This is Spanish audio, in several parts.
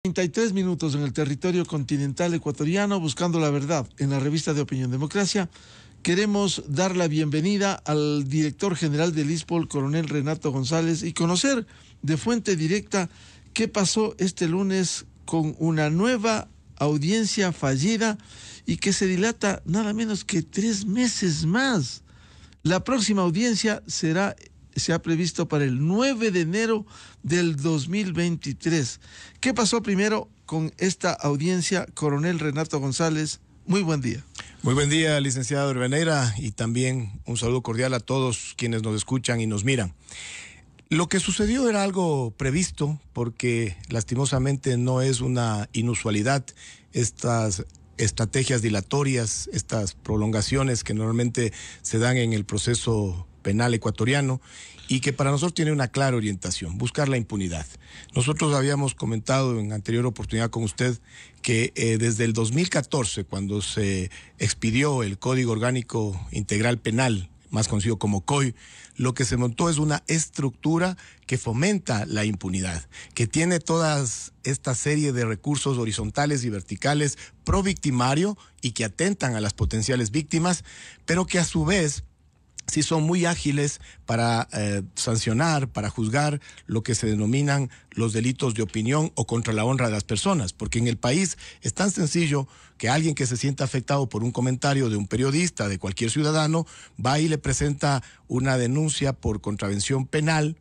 33 minutos en el territorio continental ecuatoriano, buscando la verdad en la revista de Opinión Democracia. Queremos dar la bienvenida al director general del ISPOL, coronel Renato González, y conocer de fuente directa qué pasó este lunes con una nueva audiencia fallida y que se dilata nada menos que 3 meses más. La próxima audiencia se ha previsto para el 9 de enero del 2023. ¿Qué pasó primero con esta audiencia, coronel Renato González? Muy buen día. Muy buen día, licenciado Rivadeneira, y también un saludo cordial a todos quienes nos escuchan y nos miran. Lo que sucedió era algo previsto, porque lastimosamente no es una inusualidad estas estrategias dilatorias, estas prolongaciones que normalmente se dan en el proceso penal ecuatoriano y que para nosotros tiene una clara orientación: buscar la impunidad. Nosotros habíamos comentado en anterior oportunidad con usted que desde el 2014, cuando se expidió el Código Orgánico Integral Penal, más conocido como COI, lo que se montó es una estructura que fomenta la impunidad, que tiene todas esta serie de recursos horizontales y verticales pro victimario y que atentan a las potenciales víctimas, pero que a su vez sí son muy ágiles para sancionar, para juzgar lo que se denominan los delitos de opinión o contra la honra de las personas, porque en el país es tan sencillo que alguien que se sienta afectado por un comentario de un periodista, de cualquier ciudadano, va y le presenta una denuncia por contravención penal,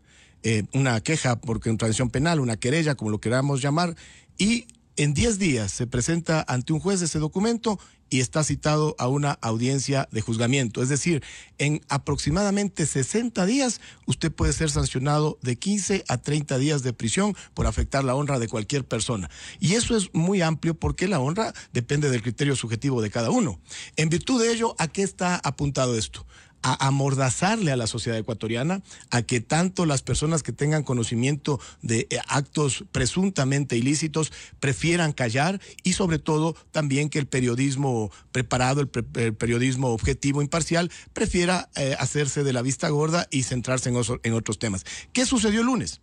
una queja por contravención penal, una querella, como lo queramos llamar, y en 10 días se presenta ante un juez ese documento y está citado a una audiencia de juzgamiento. Es decir, en aproximadamente 60 días usted puede ser sancionado de 15 a 30 días de prisión por afectar la honra de cualquier persona. Y eso es muy amplio porque la honra depende del criterio subjetivo de cada uno. En virtud de ello, ¿a qué está apuntado esto? A amordazarle a la sociedad ecuatoriana, a que tanto las personas que tengan conocimiento de actos presuntamente ilícitos prefieran callar, y sobre todo también que el periodismo preparado, el periodismo objetivo, imparcial, prefiera hacerse de la vista gorda y centrarse en otros temas. ¿Qué sucedió el lunes?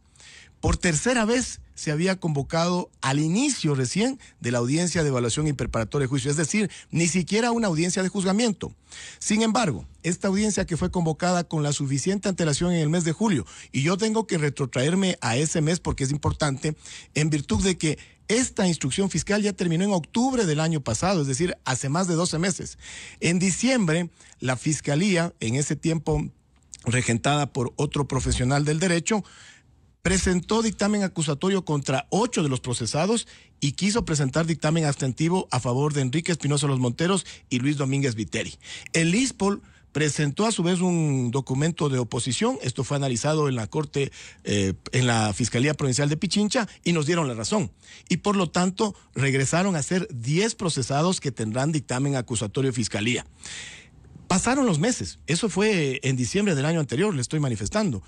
Por tercera vez se había convocado al inicio recién de la audiencia de evaluación y preparatoria de juicio, es decir, ni siquiera una audiencia de juzgamiento. Sin embargo, esta audiencia que fue convocada con la suficiente antelación en el mes de julio, y yo tengo que retrotraerme a ese mes porque es importante, en virtud de que esta instrucción fiscal ya terminó en octubre del año pasado, es decir, hace más de 12 meses. En diciembre, la Fiscalía, en ese tiempo regentada por otro profesional del derecho, presentó dictamen acusatorio contra 8 de los procesados y quiso presentar dictamen abstentivo a favor de Enrique Espinosa Los Monteros y Luis Domínguez Viteri. El ISPOL presentó a su vez un documento de oposición. Esto fue analizado en la Corte, en la Fiscalía Provincial de Pichincha, y nos dieron la razón. Y por lo tanto regresaron a ser 10 procesados que tendrán dictamen acusatorio de Fiscalía. Pasaron los meses, eso fue en diciembre del año anterior, le estoy manifestando.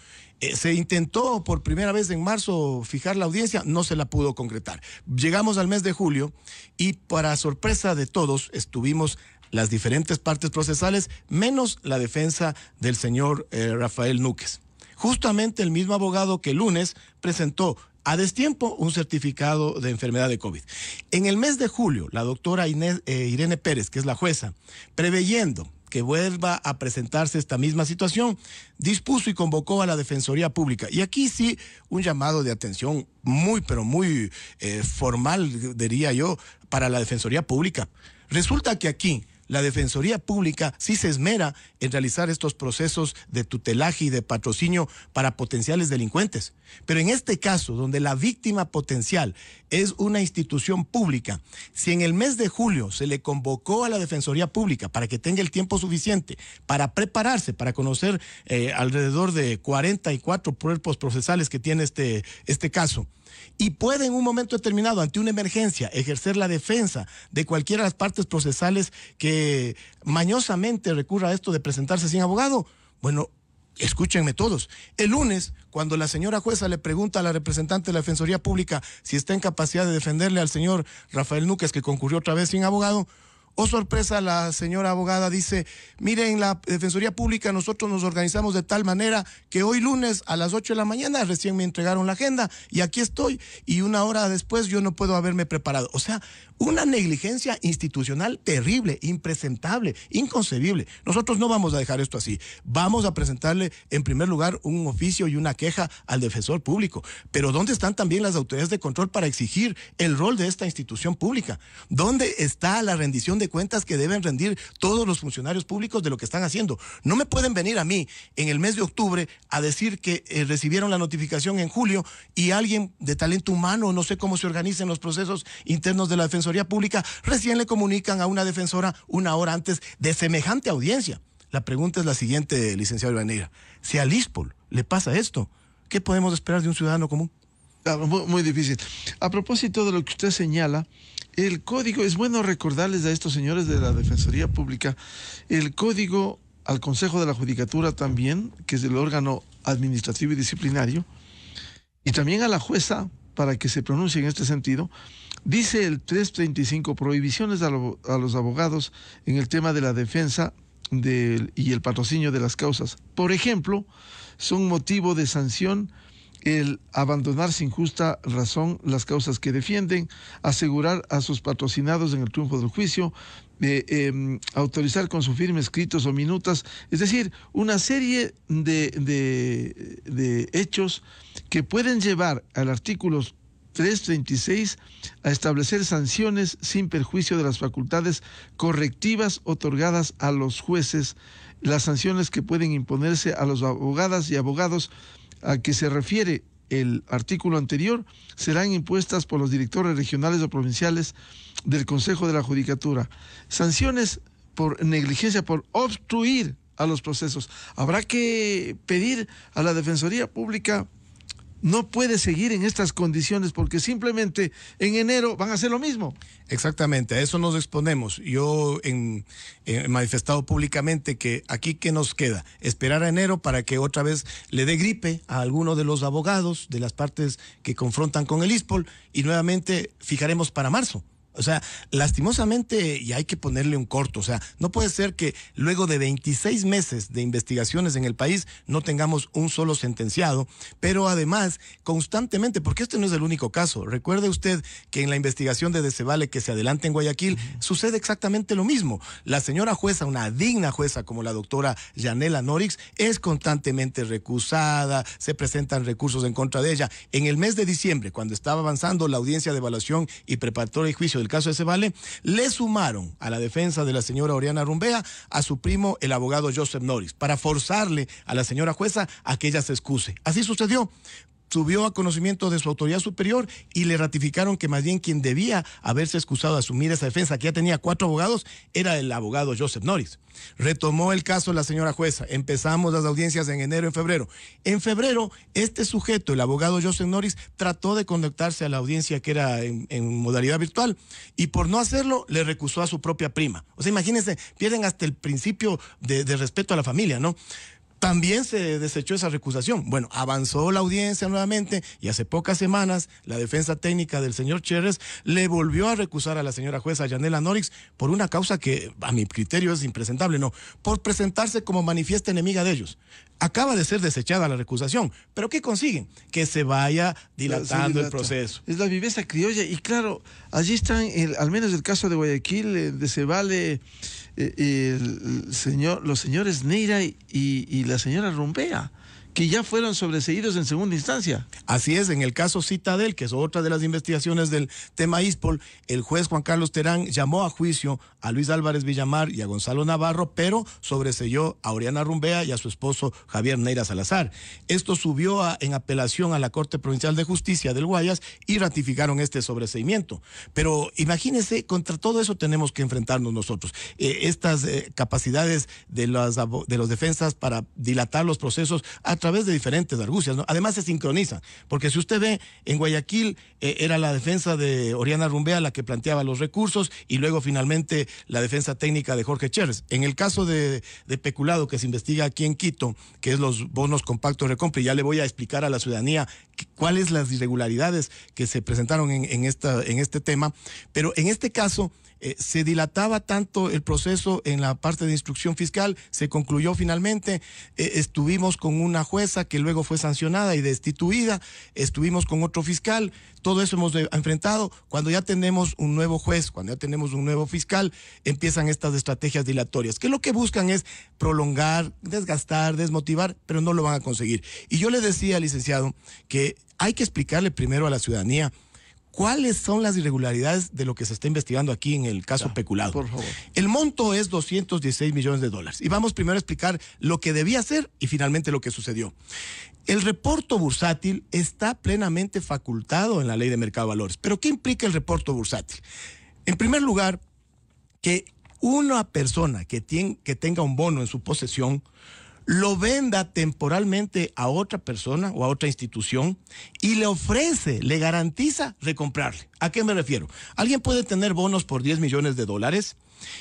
Se intentó por primera vez en marzo fijar la audiencia, no se la pudo concretar. Llegamos al mes de julio y, para sorpresa de todos, estuvimos las diferentes partes procesales, menos la defensa del señor Rafael Núquez. Justamente el mismo abogado que el lunes presentó a destiempo un certificado de enfermedad de COVID. En el mes de julio, la doctora Irene Pérez, que es la jueza, preveyendo que vuelva a presentarse esta misma situación, dispuso y convocó a la Defensoría Pública. Y aquí sí, un llamado de atención muy, pero muy formal, diría yo, para la Defensoría Pública. Resulta que aquí la Defensoría Pública sí se esmera en realizar estos procesos de tutelaje y de patrocinio para potenciales delincuentes. Pero en este caso, donde la víctima potencial es una institución pública, si en el mes de julio se le convocó a la Defensoría Pública para que tenga el tiempo suficiente para prepararse, para conocer alrededor de 44 cuerpos procesales que tiene este caso, y puede en un momento determinado, ante una emergencia, ejercer la defensa de cualquiera de las partes procesales que mañosamente recurra a esto de presentarse sin abogado, bueno, escúchenme todos. El lunes, cuando la señora jueza le pregunta a la representante de la Defensoría Pública si está en capacidad de defenderle al señor Rafael Núquez, que concurrió otra vez sin abogado, Oh, sorpresa, la señora abogada dice, miren, la Defensoría Pública, nosotros nos organizamos de tal manera que hoy lunes a las 8 de la mañana recién me entregaron la agenda y aquí estoy, y una hora después yo no puedo haberme preparado. O sea, una negligencia institucional terrible, impresentable, inconcebible. Nosotros no vamos a dejar esto así. Vamos a presentarle, en primer lugar, un oficio y una queja al defensor público. Pero ¿dónde están también las autoridades de control para exigir el rol de esta institución pública? ¿Dónde está la rendición de cuentas que deben rendir todos los funcionarios públicos de lo que están haciendo? No me pueden venir a mí en el mes de octubre a decir que recibieron la notificación en julio y alguien de talento humano, no sé cómo se organizan los procesos internos de la Defensoría Pública, recién le comunican a una defensora una hora antes de semejante audiencia. La pregunta es la siguiente, licenciado Urbaneira. Si al ISPOL le pasa esto, ¿qué podemos esperar de un ciudadano común? Claro, muy difícil. A propósito de lo que usted señala, el código, es bueno recordarles a estos señores de la Defensoría Pública, el código al Consejo de la Judicatura también, que es el órgano administrativo y disciplinario, y también a la jueza, para que se pronuncie en este sentido, dice el 335, prohibiciones a los abogados en el tema de la defensa y el patrocinio de las causas. Por ejemplo, son motivo de sanción el abandonar sin justa razón las causas que defienden, asegurar a sus patrocinados en el triunfo del juicio, autorizar con su firma escritos o minutas, es decir, una serie de hechos que pueden llevar al artículo 336 a establecer sanciones sin perjuicio de las facultades correctivas otorgadas a los jueces, las sanciones que pueden imponerse a los abogadas y abogados a que se refiere el artículo anterior serán impuestas por los directores regionales o provinciales del Consejo de la Judicatura. Sanciones por negligencia, por obstruir a los procesos. Habrá que pedir a la Defensoría Pública, no puede seguir en estas condiciones porque simplemente en enero van a hacer lo mismo. Exactamente, a eso nos exponemos. Yo he manifestado públicamente que aquí ¿qué nos queda? Esperar a enero para que otra vez le dé gripe a alguno de los abogados de las partes que confrontan con el ISPOL y nuevamente fijaremos para marzo. O sea, lastimosamente, y hay que ponerle un corto, o sea, no puede ser que luego de 26 meses de investigaciones en el país no tengamos un solo sentenciado, pero además, constantemente, porque este no es el único caso, recuerde usted que en la investigación de Decebale que se adelanta en Guayaquil, sucede exactamente lo mismo. La señora jueza, una digna jueza como la doctora Yanela Norix, es constantemente recusada, se presentan recursos en contra de ella. En el mes de diciembre, cuando estaba avanzando la audiencia de evaluación y preparatoria y juicio del caso de Decebale, le sumaron a la defensa de la señora Oriana Rumbea a su primo, el abogado Joseph Norris, para forzarle a la señora jueza a que ella se excuse. Así sucedió. Subió a conocimiento de su autoridad superior y le ratificaron que más bien quien debía haberse excusado de asumir esa defensa, que ya tenía 4 abogados, era el abogado Joseph Norris. Retomó el caso la señora jueza. Empezamos las audiencias en enero, en febrero. En febrero, este sujeto, el abogado Joseph Norris, trató de conectarse a la audiencia que era en modalidad virtual y por no hacerlo le recusó a su propia prima. O sea, imagínense, pierden hasta el principio de respeto a la familia, ¿no? También se desechó esa recusación. Bueno, avanzó la audiencia nuevamente y hace pocas semanas la defensa técnica del señor Cherres le volvió a recusar a la señora jueza Yanela Norix por una causa que a mi criterio es impresentable, ¿no? Por presentarse como manifiesta enemiga de ellos. Acaba de ser desechada la recusación, pero ¿qué consiguen? Que se vaya dilatando el proceso. Es la viveza criolla y claro, allí están, al menos el caso de Guayaquil, de Cebale, los señores Neira y la señora Rumbea, que ya fueron sobreseídos en segunda instancia. Así es, en el caso Citadel, que es otra de las investigaciones del tema ISPOL, el juez Juan Carlos Terán llamó a juicio a Luis Álvarez Villamar y a Gonzalo Navarro, pero sobreseyó a Oriana Rumbea y a su esposo Javier Neira Salazar. Esto subió en apelación a la Corte Provincial de Justicia del Guayas y ratificaron este sobreseimiento. Pero imagínense, contra todo eso tenemos que enfrentarnos nosotros. Estas capacidades de los defensas para dilatar los procesos a través través de diferentes argucias, ¿no? Además se sincronizan, porque si usted ve, en Guayaquil era la defensa de Oriana Rumbea la que planteaba los recursos y luego finalmente la defensa técnica de Jorge Chérez. En el caso de peculado que se investiga aquí en Quito, que es los bonos compactos de recompra, y ya le voy a explicar a la ciudadanía cuáles las irregularidades que se presentaron en este tema, pero en este caso se dilataba tanto el proceso en la parte de instrucción fiscal, se concluyó finalmente, estuvimos con una jueza que luego fue sancionada y destituida, estuvimos con otro fiscal, todo eso hemos enfrentado. Cuando ya tenemos un nuevo juez, cuando ya tenemos un nuevo fiscal, empiezan estas estrategias dilatorias, que lo que buscan es prolongar, desgastar, desmotivar, pero no lo van a conseguir. Y yo le decía, licenciado, que hay que explicarle primero a la ciudadanía ¿cuáles son las irregularidades de lo que se está investigando aquí en el caso peculado? Por favor. El monto es 216 millones de dólares. Y vamos primero a explicar lo que debía ser y finalmente lo que sucedió. El reporto bursátil está plenamente facultado en la Ley de Mercado de Valores. ¿Pero qué implica el reporto bursátil? En primer lugar, que una persona que tenga un bono en su posesión lo venda temporalmente a otra persona o a otra institución y le ofrece, le garantiza recomprarle. ¿A qué me refiero? Alguien puede tener bonos por 10 millones de dólares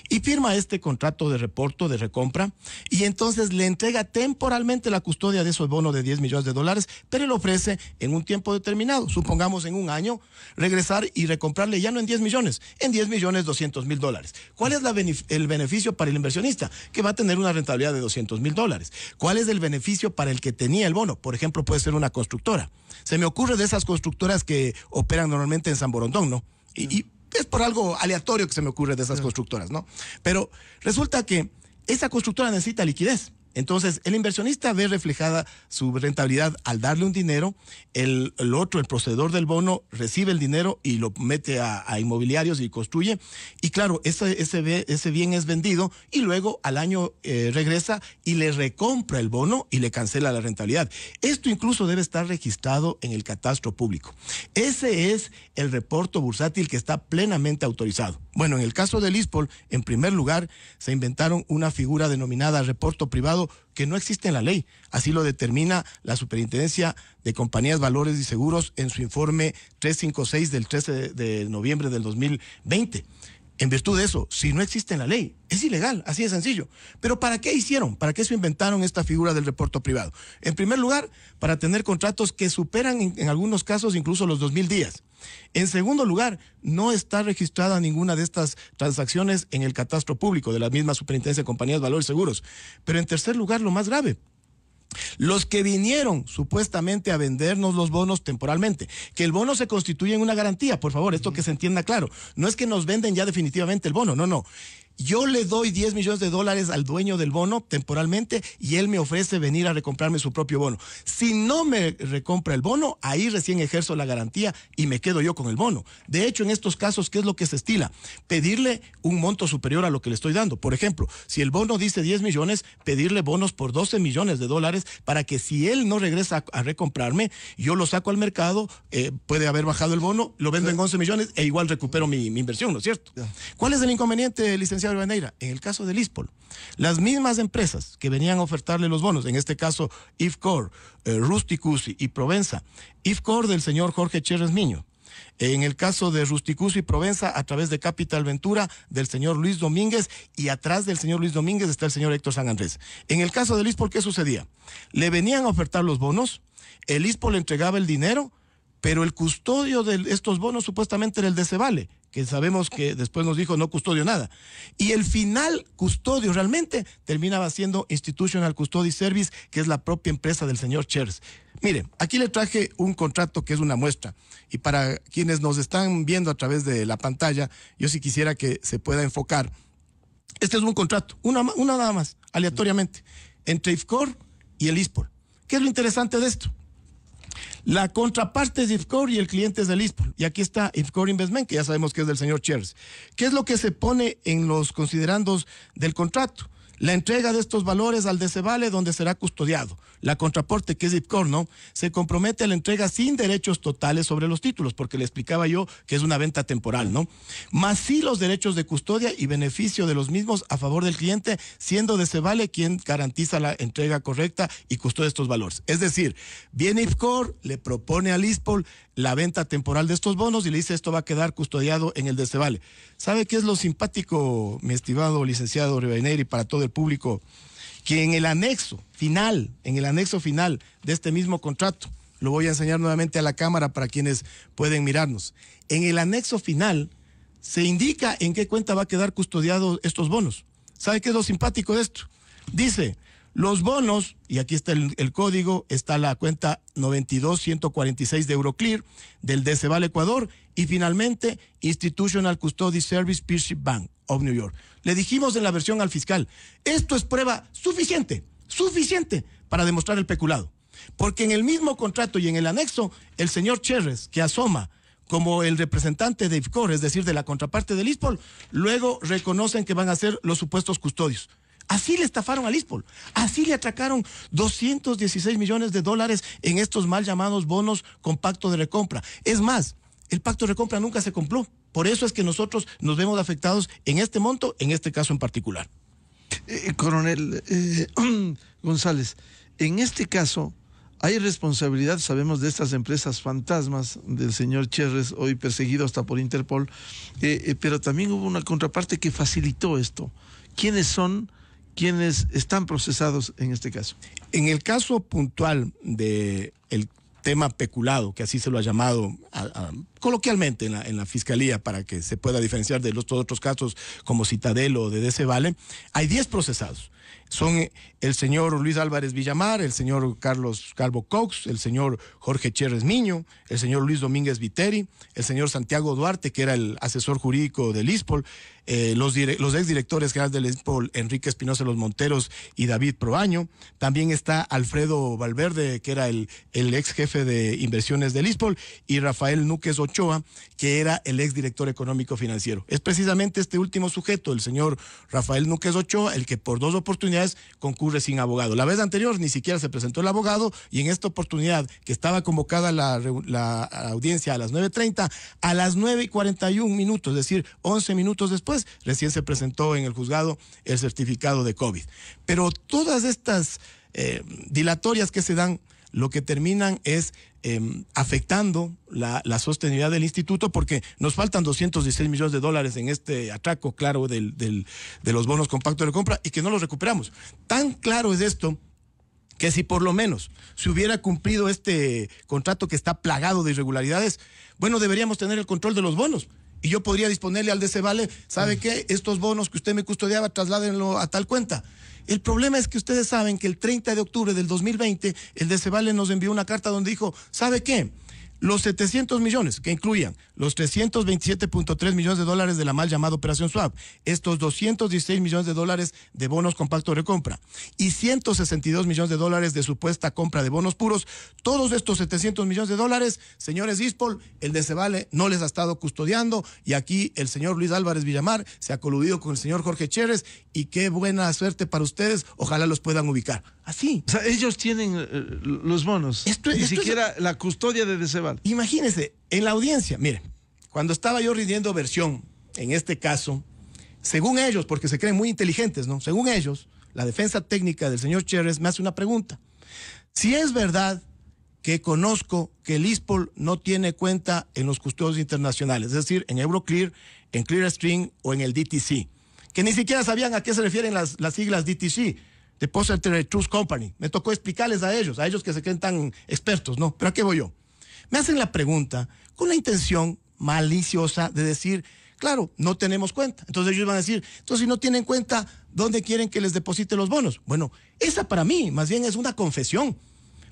y firma este contrato de reporto, de recompra, y entonces le entrega temporalmente la custodia de esos bonos de 10 millones de dólares, pero le ofrece en un tiempo determinado, supongamos en un año, regresar y recomprarle ya no en 10 millones, en 10 millones 200 mil dólares. ¿Cuál es el beneficio para el inversionista? Que va a tener una rentabilidad de 200 mil dólares. ¿Cuál es el beneficio para el que tenía el bono? Por ejemplo, puede ser una constructora. Se me ocurre de esas constructoras que operan normalmente en San Borondón, ¿no? Y es por algo aleatorio que se me ocurre de esas constructoras, ¿no? Pero resulta que esa constructora necesita liquidez. Entonces, el inversionista ve reflejada su rentabilidad al darle un dinero, el otro, el poseedor del bono, recibe el dinero y lo mete a inmobiliarios y construye. Y claro, ese bien es vendido y luego al año regresa y le recompra el bono y le cancela la rentabilidad. Esto incluso debe estar registrado en el catastro público. Ese es el reporto bursátil que está plenamente autorizado. Bueno, en el caso del ISPOL, en primer lugar, se inventaron una figura denominada reporto privado que no existe en la ley. Así lo determina la Superintendencia de Compañías, Valores y Seguros en su informe 356 del 13 de noviembre del 2020. En virtud de eso, si no existe en la ley, es ilegal, así de sencillo. Pero ¿para qué hicieron? ¿Para qué se inventaron esta figura del reporto privado? En primer lugar, para tener contratos que superan en algunos casos incluso los 2.000 días. En segundo lugar, no está registrada ninguna de estas transacciones en el catastro público de la misma Superintendencia de Compañías, Valores y Seguros. Pero en tercer lugar, lo más grave, los que vinieron supuestamente a vendernos los bonos temporalmente, que el bono se constituye en una garantía, por favor, esto que se entienda claro, no es que nos venden ya definitivamente el bono, no. Yo le doy 10 millones de dólares al dueño del bono temporalmente y él me ofrece venir a recomprarme su propio bono. Si no me recompra el bono, ahí recién ejerzo la garantía y me quedo yo con el bono. De hecho, en estos casos, ¿qué es lo que se estila? Pedirle un monto superior a lo que le estoy dando. Por ejemplo, si el bono dice 10 millones, pedirle bonos por 12 millones de dólares para que si él no regresa a recomprarme, yo lo saco al mercado, puede haber bajado el bono, lo vendo en 11 millones e igual recupero mi inversión, ¿no es cierto? ¿Cuál es el inconveniente, licenciado Urbaneira? En el caso del ISPOL, las mismas empresas que venían a ofertarle los bonos, en este caso IFCOR, Rusticusi y Provenza, IFCOR del señor Jorge Chérez Miño, en el caso de Rusticusi y Provenza a través de Capital Ventura del señor Luis Domínguez, y atrás del señor Luis Domínguez está el señor Héctor San Andrés. En el caso del ISPOL, ¿qué sucedía? Le venían a ofertar los bonos, el ISPOL le entregaba el dinero, pero el custodio de estos bonos supuestamente era el de Cevale, que sabemos que después nos dijo no custodio nada. Y el final custodio realmente terminaba siendo Institutional Custody Service, que es la propia empresa del señor Chers. Mire, aquí le traje un contrato que es una muestra. Y para quienes nos están viendo a través de la pantalla, yo sí quisiera que se pueda enfocar. Este es un contrato, una nada más, aleatoriamente, entre IFCOR y el ISPOL. ¿Qué es lo interesante de esto? La contraparte es IFCOR y el cliente es del ISPOL. Y aquí está IFCOR Investment, que ya sabemos que es del señor Chers. ¿Qué es lo que se pone en los considerandos del contrato? La entrega de estos valores al Decevale, donde será custodiado. La contraparte, que es IPCOR, ¿no?, se compromete a la entrega sin derechos totales sobre los títulos, porque le explicaba yo que es una venta temporal, ¿no? Más sí los derechos de custodia y beneficio de los mismos a favor del cliente, siendo Decevale quien garantiza la entrega correcta y custodia estos valores. Es decir, viene IPCOR, le propone al ISPOL la venta temporal de estos bonos y le dice esto va a quedar custodiado en el Decevale. ¿Sabe qué es lo simpático, mi estimado licenciado Rivadeneira, y para todo el público? Que en el anexo final de este mismo contrato, lo voy a enseñar nuevamente a la cámara para quienes pueden mirarnos, en el anexo final se indica en qué cuenta va a quedar custodiado estos bonos. ¿Sabe qué es lo simpático de esto? Dice, los bonos, y aquí está el código, está la cuenta 92-146 de Euroclear, del Decevale Ecuador, y finalmente Institutional Custody Service Peership Bank of New York. Le dijimos en la versión al fiscal, esto es prueba suficiente para demostrar el peculado. Porque en el mismo contrato y en el anexo, el señor Cherres, que asoma como el representante de IPCOR, es decir, de la contraparte del ISPOL, luego reconocen que van a ser los supuestos custodios. Así le estafaron al ISPOL, así le atracaron 216 millones de dólares en estos mal llamados bonos con pacto de recompra. Es más, el pacto de recompra nunca se cumplió. Por eso es que nosotros nos vemos afectados en este monto, en este caso en particular. Coronel González, en este caso hay responsabilidad, sabemos, de estas empresas fantasmas del señor Cherres, hoy perseguido hasta por Interpol, pero también hubo una contraparte que facilitó esto. ¿Quiénes son quienes están procesados en este caso? En el caso puntual del tema peculado, que así se lo ha llamado coloquialmente en la fiscalía para que se pueda diferenciar de los otros casos como Citadel o de Decevale, hay 10 procesados. Son el señor Luis Álvarez Villamar, el señor Carlos Calvo Cox, el señor Jorge Cherres Miño, el señor Luis Domínguez Viteri, el señor Santiago Duarte, que era el asesor jurídico del ISPOL, los exdirectores generales del ISPOL, Enrique Espinosa Los Monteros y David Proaño. También está Alfredo Valverde, que era el ex jefe de inversiones del ISPOL, y Rafael Núquez Ochoa, que era el exdirector económico financiero. Es precisamente este último sujeto, el señor Rafael Núquez Ochoa, el que por 2 oportunidades concurre sin abogado. La vez anterior ni siquiera se presentó el abogado, y en esta oportunidad, que estaba convocada la audiencia a las 9:30, a las 9:41, es decir, 11 minutos después, recién se presentó en el juzgado el certificado de COVID. Pero todas estas dilatorias que se dan, lo que terminan es afectando la sostenibilidad del instituto, porque nos faltan 216 millones de dólares en este atraco, claro, de los bonos con pacto de compra, y que no los recuperamos. Tan claro es esto que si por lo menos se hubiera cumplido este contrato que está plagado de irregularidades, bueno, deberíamos tener el control de los bonos. Y yo podría disponerle al Decevale, ¿sabe qué? Estos bonos que usted me custodiaba, trasládenlo a tal cuenta. El problema es que ustedes saben que el 30 de octubre del 2020, el Decevale nos envió una carta donde dijo, ¿sabe qué? Los 700 millones, que incluían los 327.3 millones de dólares de la mal llamada Operación Swap, estos 216 millones de dólares de bonos con pacto de recompra y 162 millones de dólares de supuesta compra de bonos puros, todos estos 700 millones de dólares, señores ISPOL, el Decevale no les ha estado custodiando, y aquí el señor Luis Álvarez Villamar se ha coludido con el señor Jorge Cherres, y qué buena suerte para ustedes, ojalá los puedan ubicar. Así. O sea, ellos tienen los bonos, ni siquiera la custodia de Decevale. Imagínense, en la audiencia, miren, cuando estaba yo rindiendo versión, en este caso, según ellos, porque se creen muy inteligentes, ¿no? Según ellos, la defensa técnica del señor Cherres me hace una pregunta. Si es verdad que conozco que el ISPOL no tiene cuenta en los custodios internacionales, es decir, en Euroclear, en Clearstream o en el DTC, que ni siquiera sabían a qué se refieren las siglas DTC, Depository Trust Company. Me tocó explicarles a ellos que se creen tan expertos, ¿no? Pero ¿a qué voy yo? Me hacen la pregunta con la intención maliciosa de decir, claro, no tenemos cuenta. Entonces ellos van a decir, entonces si no tienen cuenta, ¿dónde quieren que les deposite los bonos? Bueno, esa para mí más bien es una confesión,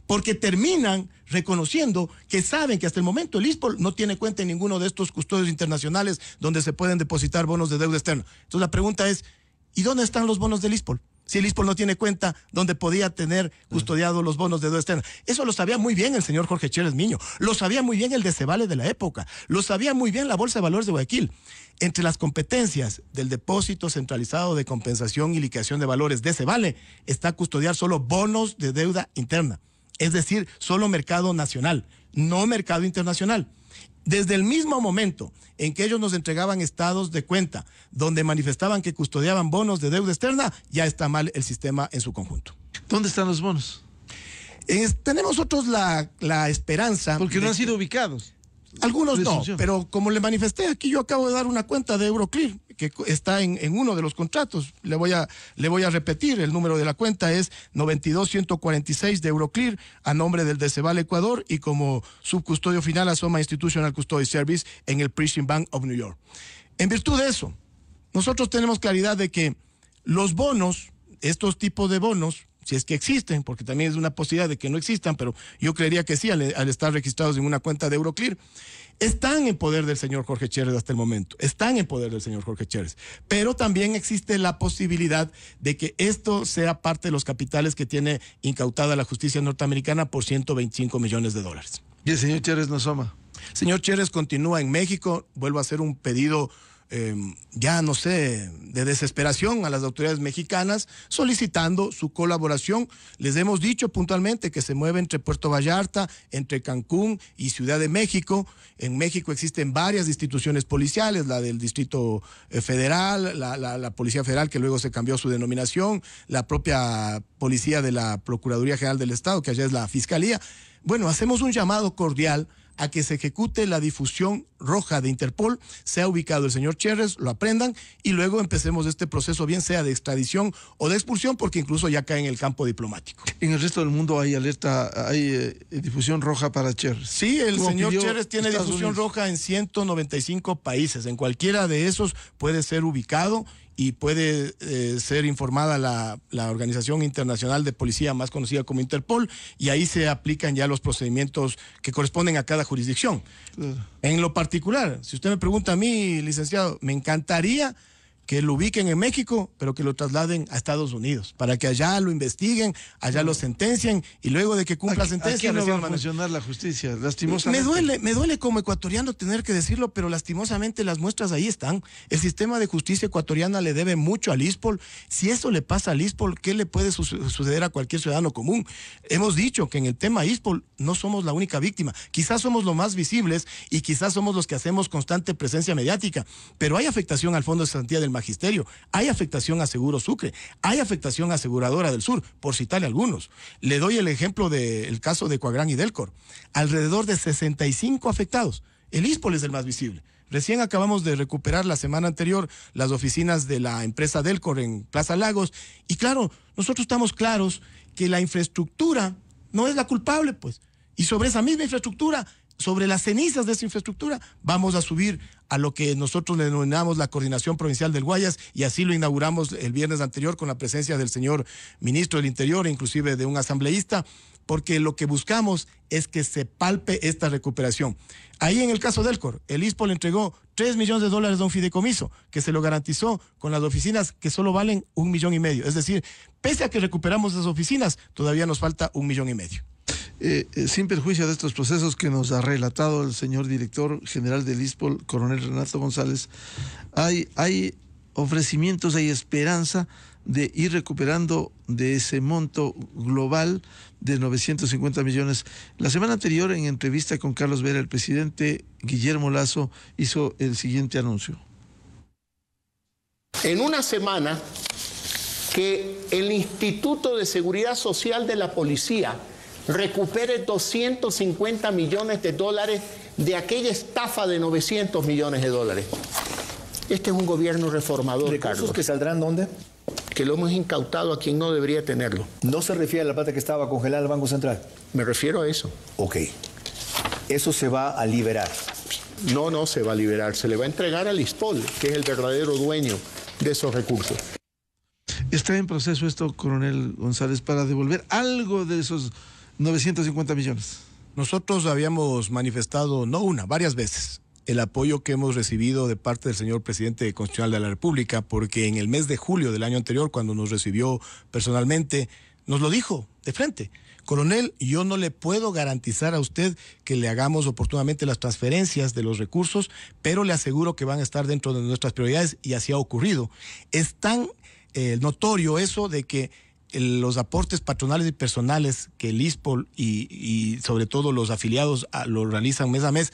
porque terminan reconociendo que saben que hasta el momento el ISPOL no tiene cuenta en ninguno de estos custodios internacionales donde se pueden depositar bonos de deuda externa. Entonces la pregunta es, ¿y dónde están los bonos del ISPOL? si el ISPOL no tiene cuenta donde podía tener custodiados los bonos de deuda externa? Eso lo sabía muy bien el señor Jorge Chérez Miño, lo sabía muy bien el Decebale de la época, lo sabía muy bien la Bolsa de Valores de Guayaquil. Entre las competencias del Depósito Centralizado de Compensación y Liquidación de Valores, Decebale, está custodiar solo bonos de deuda interna, es decir, solo mercado nacional, no mercado internacional. Desde el mismo momento en que ellos nos entregaban estados de cuenta donde manifestaban que custodiaban bonos de deuda externa, ya está mal el sistema en su conjunto. ¿Dónde están los bonos? Tenemos nosotros la esperanza... Porque no han sido ubicados. Algunos no, pero como le manifesté aquí, yo acabo de dar una cuenta de Euroclear que está en uno de los contratos. Le voy a repetir, el número de la cuenta es 92146 de Euroclear a nombre del Decebal Ecuador y como subcustodio final a Soma Institutional Custody Service en el Prison Bank of New York. En virtud de eso, nosotros tenemos claridad de que los bonos, estos tipos de bonos, si es que existen, porque también es una posibilidad de que no existan, pero yo creería que sí, al estar registrados en una cuenta de Euroclear, están en poder del señor Jorge Chérez hasta el momento, están en poder del señor Jorge Chérez, pero también existe la posibilidad de que esto sea parte de los capitales que tiene incautada la justicia norteamericana por $125 millones. ¿Y el señor Chérez no asoma? Señor Chérez continúa en México, vuelvo a hacer un pedido ya no sé, de desesperación a las autoridades mexicanas, solicitando su colaboración. Les hemos dicho puntualmente que se mueve entre Puerto Vallarta, entre Cancún y Ciudad de México. En México existen varias instituciones policiales, la del Distrito Federal, la Policía Federal, que luego se cambió su denominación, la propia policía de la Procuraduría General del Estado, que allá es la Fiscalía. Bueno, hacemos un llamado cordial a que se ejecute la difusión roja de Interpol, sea ubicado el señor Chérez, lo aprendan y luego empecemos este proceso, bien sea de extradición o de expulsión, porque incluso ya cae en el campo diplomático. ¿En el resto del mundo hay alerta, hay difusión roja para Chérez? Sí, el señor Chérez tiene difusión roja en 195 países, en cualquiera de esos puede ser ubicado y puede ser informada la Organización Internacional de Policía, más conocida como Interpol, y ahí se aplican ya los procedimientos que corresponden a cada jurisdicción. En lo particular, si usted me pregunta a mí, licenciado, me encantaría que lo ubiquen en México, pero que lo trasladen a Estados Unidos, para que allá lo investiguen, allá lo sentencien, y luego de que cumpla sentencia... Aquí no va a funcionar la justicia, lastimosamente. Me duele como ecuatoriano tener que decirlo, pero lastimosamente las muestras ahí están. El sistema de justicia ecuatoriana le debe mucho al ISPOL. Si eso le pasa al ISPOL, ¿qué le puede suceder a cualquier ciudadano común? Hemos dicho que en el tema ISPOL no somos la única víctima. Quizás somos los más visibles y quizás somos los que hacemos constante presencia mediática, pero hay afectación al Fondo de Garantía del Magisterio, hay afectación a Seguro Sucre, hay afectación a Aseguradora del Sur, por citarle algunos. Le doy el ejemplo del caso de Coagrán y Delcor. Alrededor de 65 afectados. El ISPOL es el más visible. Recién acabamos de recuperar la semana anterior las oficinas de la empresa Delcor en Plaza Lagos. Y claro, nosotros estamos claros que la infraestructura no es la culpable, pues. Y sobre esa misma infraestructura, sobre las cenizas de esa infraestructura, vamos a subir a lo que nosotros le denominamos la Coordinación Provincial del Guayas, y así lo inauguramos el viernes anterior con la presencia del señor ministro del Interior, inclusive de un asambleísta, porque lo que buscamos es que se palpe esta recuperación. Ahí en el caso de Delcor, el ISPOL entregó $3 millones a un fideicomiso que se lo garantizó con las oficinas que solo valen $1,5 millones. Es decir, pese a que recuperamos esas oficinas, todavía nos falta $1,5 millones. Sin perjuicio de estos procesos que nos ha relatado el señor director general del ISPOL, coronel Renato González, hay ofrecimientos, hay esperanza de ir recuperando de ese monto global de 950 millones. La semana anterior, en entrevista con Carlos Vera, el presidente Guillermo Lasso hizo el siguiente anuncio. En una semana que el Instituto de Seguridad Social de la Policía recupere 250 millones de dólares de aquella estafa de 900 millones de dólares. Este es un gobierno reformador, ¿recursos Carlos. que saldrán dónde? Que lo hemos incautado a quien no debería tenerlo. ¿No se refiere a la plata que estaba congelada en el Banco Central? Me refiero a eso. Ok. Eso se va a liberar. No se va a liberar. Se le va a entregar al ISPOL, que es el verdadero dueño de esos recursos. ¿Está en proceso esto, coronel González, para devolver algo de esos 950 millones? Nosotros habíamos manifestado, no una, varias veces, el apoyo que hemos recibido de parte del señor presidente constitucional de la República, porque en el mes de julio del año anterior, cuando nos recibió personalmente, nos lo dijo de frente: coronel, yo no le puedo garantizar a usted que le hagamos oportunamente las transferencias de los recursos, pero le aseguro que van a estar dentro de nuestras prioridades, y así ha ocurrido. Es tan notorio eso de que los aportes patronales y personales que el ISPOL y sobre todo los afiliados lo realizan mes a mes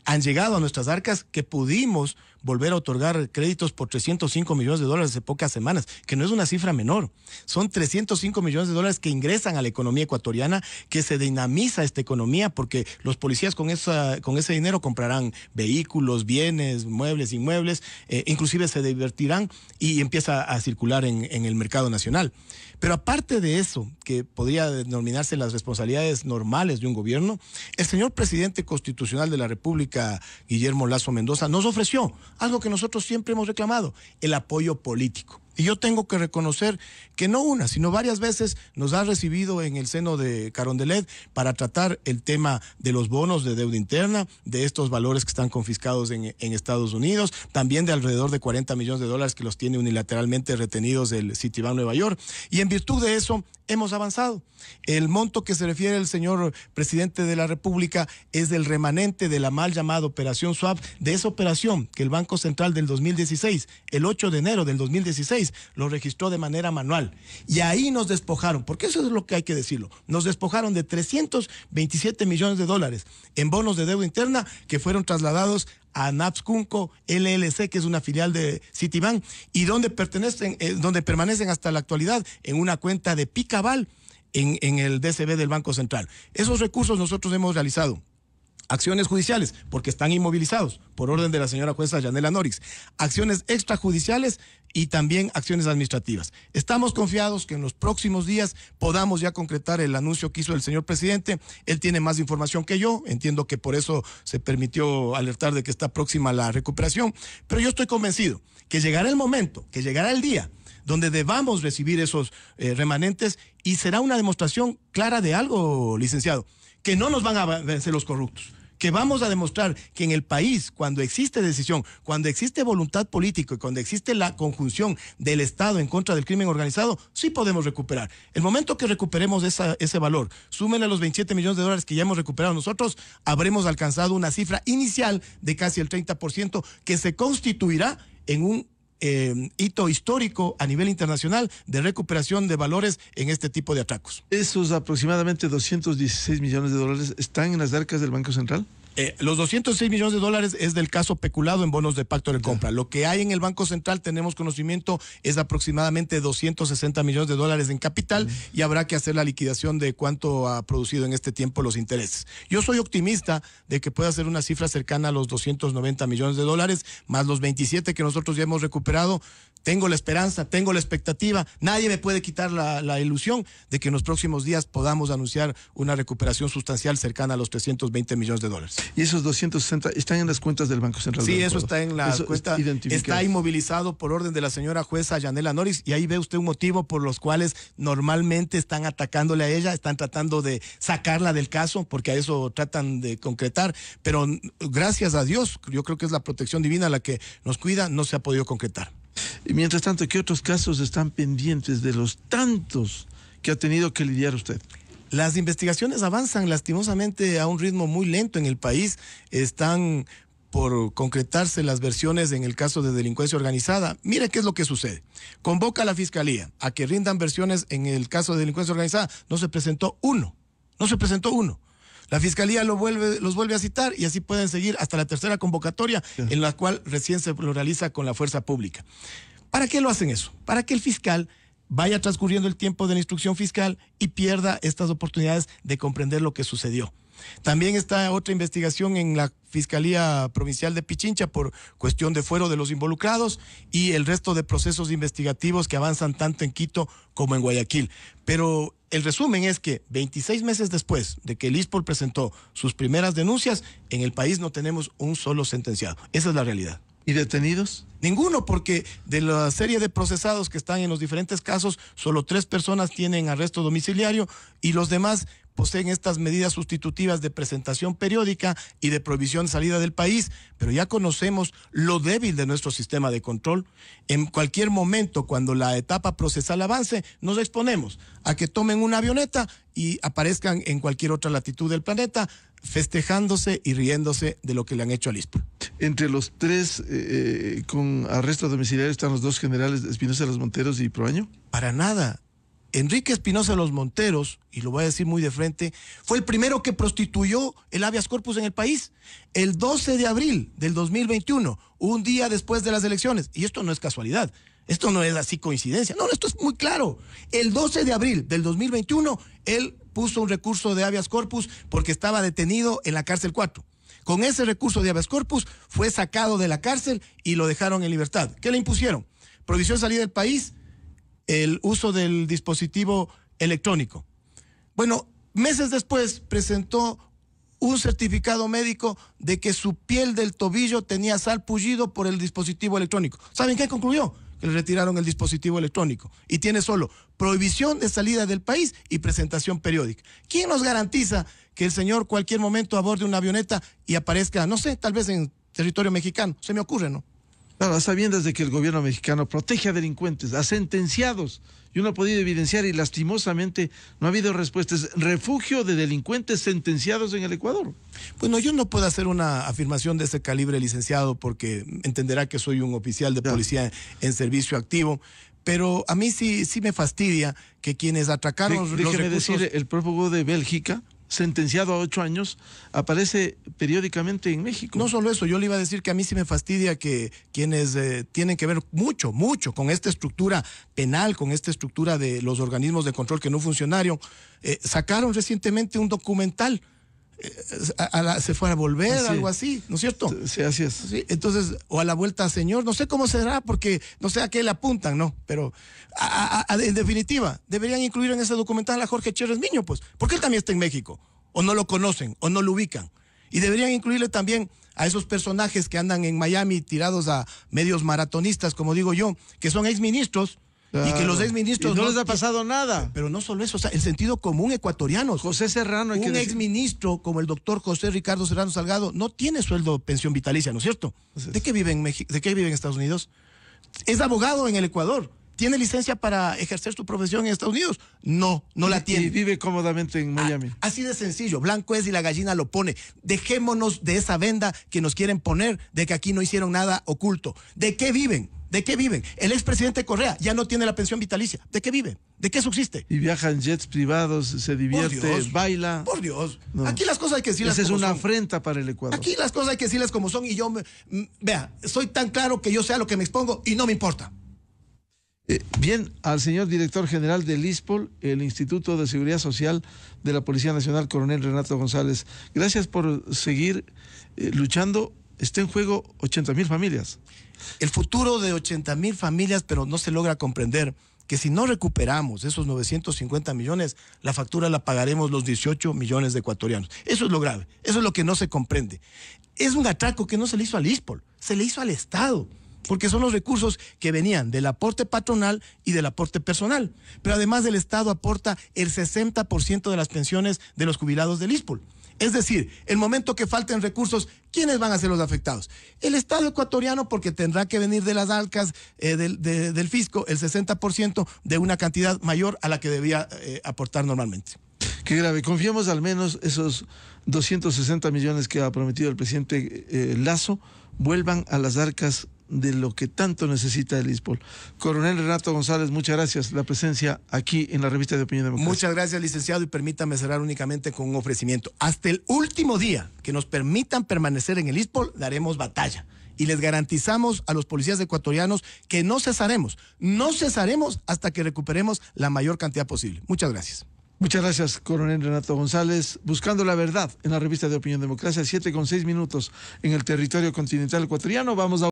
han llegado a nuestras arcas, que pudimos volver a otorgar créditos por $305 millones hace pocas semanas, que no es una cifra menor. Son $305 millones que ingresan a la economía ecuatoriana, que se dinamiza esta economía, porque los policías con ese dinero comprarán vehículos, bienes, muebles, inmuebles, inclusive se divertirán y empieza a circular en el mercado nacional. Pero aparte de eso, que podría denominarse las responsabilidades normales de un gobierno, el señor presidente constitucional de la República, Guillermo Lasso Mendoza, nos ofreció algo que nosotros siempre hemos reclamado: el apoyo político. Y yo tengo que reconocer que no una, sino varias veces nos ha recibido en el seno de Carondelet para tratar el tema de los bonos de deuda interna, de estos valores que están confiscados en Estados Unidos, también de alrededor de $40 millones que los tiene unilateralmente retenidos del Citibank Nueva York. Y en virtud de eso hemos avanzado. El monto que se refiere el señor presidente de la República es del remanente de la mal llamada Operación Swap, de esa operación que el Banco Central del 2016, el 8 de enero del 2016, lo registró de manera manual. Y ahí nos despojaron, porque eso es lo que hay que decirlo, nos despojaron de $327 millones en bonos de deuda interna que fueron trasladados a Napscunco LLC, que es una filial de Citibank, y donde permanecen hasta la actualidad en una cuenta de Picaval en el DCB del Banco Central. Esos recursos nosotros hemos realizado acciones judiciales, porque están inmovilizados por orden de la señora jueza Yanela Norix, acciones extrajudiciales y también acciones administrativas. Estamos confiados que en los próximos días podamos ya concretar el anuncio que hizo el señor presidente. Él tiene más información que yo, entiendo que por eso se permitió alertar de que está próxima la recuperación, pero yo estoy convencido que llegará el momento, que llegará el día donde debamos recibir esos remanentes, y será una demostración clara de algo, licenciado: que no nos van a vencer los corruptos, que vamos a demostrar que en el país, cuando existe decisión, cuando existe voluntad política y cuando existe la conjunción del Estado en contra del crimen organizado, sí podemos recuperar. El momento que recuperemos ese valor, súmenle a los $27 millones que ya hemos recuperado nosotros, habremos alcanzado una cifra inicial de casi el 30%, que se constituirá en un hito histórico a nivel internacional de recuperación de valores en este tipo de atracos. ¿Esos aproximadamente $216 millones están en las arcas del Banco Central? Los $206 millones es del caso peculado en bonos de pacto de compra. Lo que hay en el Banco Central, tenemos conocimiento, es aproximadamente $260 millones en capital, y habrá que hacer la liquidación de cuánto ha producido en este tiempo los intereses. Yo soy optimista de que pueda ser una cifra cercana a los $290 millones, más los 27 que nosotros ya hemos recuperado. Tengo la esperanza, tengo la expectativa, nadie me puede quitar la ilusión de que en los próximos días podamos anunciar una recuperación sustancial cercana a los $320 millones. ¿Y esos 260 están en las cuentas del Banco Central? Sí, eso está en la cuenta, está inmovilizado por orden de la señora jueza Yanela Norix, y ahí ve usted un motivo por los cuales normalmente están atacándole a ella, están tratando de sacarla del caso, porque a eso tratan de concretar, pero gracias a Dios, yo creo que es la protección divina la que nos cuida, no se ha podido concretar. Y mientras tanto, ¿qué otros casos están pendientes de los tantos que ha tenido que lidiar usted? Las investigaciones avanzan lastimosamente a un ritmo muy lento en el país. Están por concretarse las versiones en el caso de delincuencia organizada. Mire qué es lo que sucede. Convoca a la Fiscalía a que rindan versiones en el caso de delincuencia organizada. No se presentó uno. La Fiscalía los vuelve a citar, y así pueden seguir hasta la tercera convocatoria, en la cual recién se lo realiza con la fuerza pública. ¿Para qué lo hacen eso? Para que el fiscal vaya transcurriendo el tiempo de la instrucción fiscal y pierda estas oportunidades de comprender lo que sucedió. También está otra investigación en la Fiscalía Provincial de Pichincha por cuestión de fuero de los involucrados, y el resto de procesos investigativos que avanzan tanto en Quito como en Guayaquil. Pero el resumen es que 26 meses después de que el ISPOL presentó sus primeras denuncias, en el país no tenemos un solo sentenciado. Esa es la realidad. ¿Y detenidos? Ninguno, porque de la serie de procesados que están en los diferentes casos, solo 3 personas tienen arresto domiciliario, y los demás poseen estas medidas sustitutivas de presentación periódica y de prohibición de salida del país, pero ya conocemos lo débil de nuestro sistema de control. En cualquier momento, cuando la etapa procesal avance, nos exponemos a que tomen una avioneta y aparezcan en cualquier otra latitud del planeta, festejándose y riéndose de lo que le han hecho al ISPOL. Entre los tres con arresto domiciliario están los dos generales Espinosa de los Monteros y Proaño. Para nada. Enrique Espinosa de los Monteros, y lo voy a decir muy de frente, fue el primero que prostituyó el habeas corpus en el país. El 12 de abril del 2021, un día después de las elecciones. Y esto no es casualidad. Esto no es así coincidencia. No, esto es muy claro. El 12 de abril del 2021, él puso un recurso de habeas corpus porque estaba detenido en la cárcel 4. Con ese recurso de habeas corpus fue sacado de la cárcel y lo dejaron en libertad. ¿Qué le impusieron? Prohibición de salida del país, el uso del dispositivo electrónico. Bueno, meses después presentó un certificado médico de que su piel del tobillo tenía salpullido por el dispositivo electrónico. ¿Saben qué concluyó? Que le retiraron el dispositivo electrónico y tiene solo prohibición de salida del país y presentación periódica. ¿Quién nos garantiza que el señor cualquier momento aborde una avioneta y aparezca, no sé, tal vez en territorio mexicano? Se me ocurre, ¿no? Claro, a sabiendas de que el gobierno mexicano protege a delincuentes, a sentenciados, y uno ha podido evidenciar y lastimosamente no ha habido respuestas. Refugio de delincuentes sentenciados en el Ecuador. Bueno, yo no puedo hacer una afirmación de ese calibre, licenciado, porque entenderá que soy un oficial de policía en servicio activo, pero a mí sí me fastidia que quienes atracaron los Déjeme recursos... decir, el prófugo de Bélgica, sentenciado a 8 años, aparece periódicamente en México. No solo eso, yo le iba a decir que a mí sí me fastidia que quienes tienen que ver mucho con esta estructura penal, con esta estructura de los organismos de control que no funcionaron, sacaron recientemente un documental, se fue a volver, algo así, ¿no es cierto? Sí, así es. Sí, entonces, o a la vuelta, señor, no sé cómo será, porque no sé a qué le apuntan, ¿no? Pero, en definitiva, deberían incluir en ese documental a Jorge Cherres Miño, pues, porque él también está en México, o no lo conocen, o no lo ubican. Y deberían incluirle también a esos personajes que andan en Miami tirados a medios maratonistas, como digo yo, que son exministros. Claro. Y que los exministros... Y no les ha pasado nada. Pero no solo eso, o sea, el sentido común ecuatoriano. José Serrano... Un exministro como el doctor José Ricardo Serrano Salgado no tiene sueldo pensión vitalicia, ¿no es cierto? ¿De qué vive en México? ¿De qué vive en Estados Unidos? Es abogado en el Ecuador. ¿Tiene licencia para ejercer su profesión en Estados Unidos? No la tiene. Y vive cómodamente en Miami. Así de sencillo, blanco es y la gallina lo pone. Dejémonos de esa venda que nos quieren poner de que aquí no hicieron nada oculto. ¿De qué viven? ¿De qué viven? El expresidente Correa ya no tiene la pensión vitalicia. ¿De qué vive? ¿De qué subsiste? Y viaja en jets privados, se divierte, baila. Por Dios. No. Aquí las cosas hay que decirlas como son. Esa es una son. Afrenta para el Ecuador. Aquí las cosas hay que decirlas como son y yo, vea, soy tan claro que yo sé a lo que me expongo y no me importa. Bien, al señor director general del ISPOL, el Instituto de Seguridad Social de la Policía Nacional, coronel Renato González, gracias por seguir luchando. Está en juego 80,000 familias. El futuro de 80,000 familias, pero no se logra comprender que si no recuperamos esos 950 millones, la factura la pagaremos los 18 millones de ecuatorianos. Eso es lo grave, eso es lo que no se comprende. Es un atraco que no se le hizo al ISPOL, se le hizo al Estado, porque son los recursos que venían del aporte patronal y del aporte personal. Pero además el Estado aporta el 60% de las pensiones de los jubilados del ISPOL. Es decir, el momento que falten recursos, ¿quiénes van a ser los afectados? El Estado ecuatoriano, porque tendrá que venir de las arcas del fisco el 60% de una cantidad mayor a la que debía aportar normalmente. Qué grave. Confiamos al menos esos 260 millones que ha prometido el presidente Lasso vuelvan a las arcas de lo que tanto necesita el ISPOL. Coronel Renato González, muchas gracias la presencia aquí en la revista de Opinión Democrática. Muchas gracias, licenciado, y permítame cerrar únicamente con un ofrecimiento. Hasta el último día que nos permitan permanecer en el ISPOL, daremos batalla. Y les garantizamos a los policías ecuatorianos que no cesaremos hasta que recuperemos la mayor cantidad posible. Muchas gracias. Muchas gracias, coronel Renato González. Buscando la verdad en la revista de Opinión Democracia, 7:06 en el territorio continental ecuatoriano. Vamos a